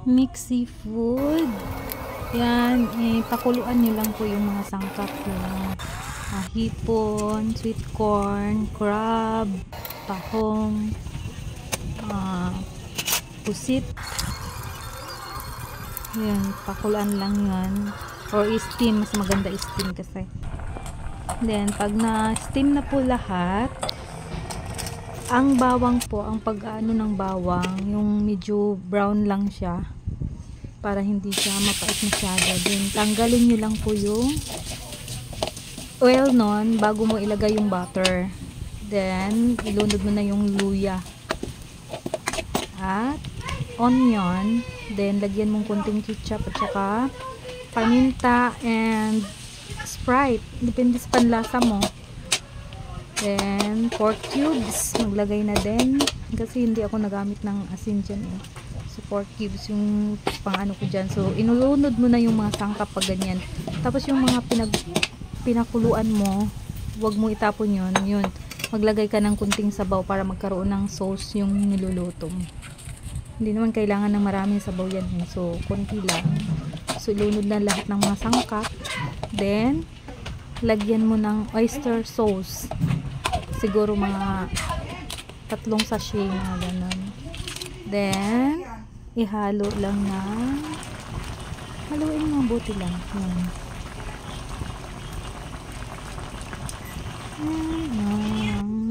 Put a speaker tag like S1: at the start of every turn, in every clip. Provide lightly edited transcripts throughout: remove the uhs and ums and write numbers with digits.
S1: Mixed seafood. Yan, pakuluan nyo lang po yung mga sangkap yung hipon, sweet corn, crab, tahong, pusit. Yan, pakuluan lang yan. Or steam, mas maganda steam kasi. Then, pag na-steam na po lahat, ang bawang po, ang pag-ano ng bawang, yung medyo brown lang siya para hindi siya mapait masyado. Then, tanggalin nyo lang po yung oil nun bago mo ilagay yung butter. Then, ilunod mo na yung luya at onion. Then, lagyan mong konting ketchup at saka paminta and Sprite. Depende sa panlasa mo. Then, pork cubes. Maglagay na din. Kasi hindi ako nagamit ng asin dyan eh. So, pork cubes yung pang-ano ko dyan. So, inulunod mo na yung mga sangkap pag ganyan. Tapos, yung mga pinakuluan mo, wag mo itapon yun. Yun. Maglagay ka ng kunting sabaw para magkaroon ng sauce yung niluluto mo. Hindi naman kailangan ng maraming sabaw yan eh. So, konti lang. So, ilunod na lahat ng mga sangkap. Then, lagyan mo ng oyster sauce. Siguro mga 3 sachet, mga ganun. Then, ihalo lang na. Haluin mo mabuti lang.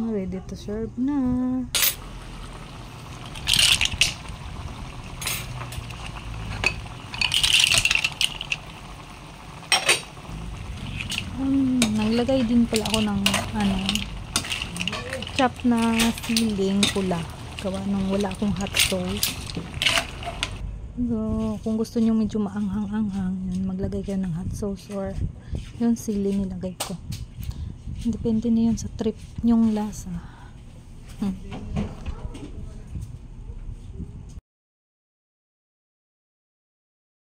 S1: Ready to serve na. Naglagay din pala ako ng chop na siling pula gawa nung wala akong hot sauce. So, kung gusto nyo medyo maanghang-anghang, yun, maglagay kayo ng hot sauce or yun sili nilagay ko. Depende na yun sa trip nyong lasa.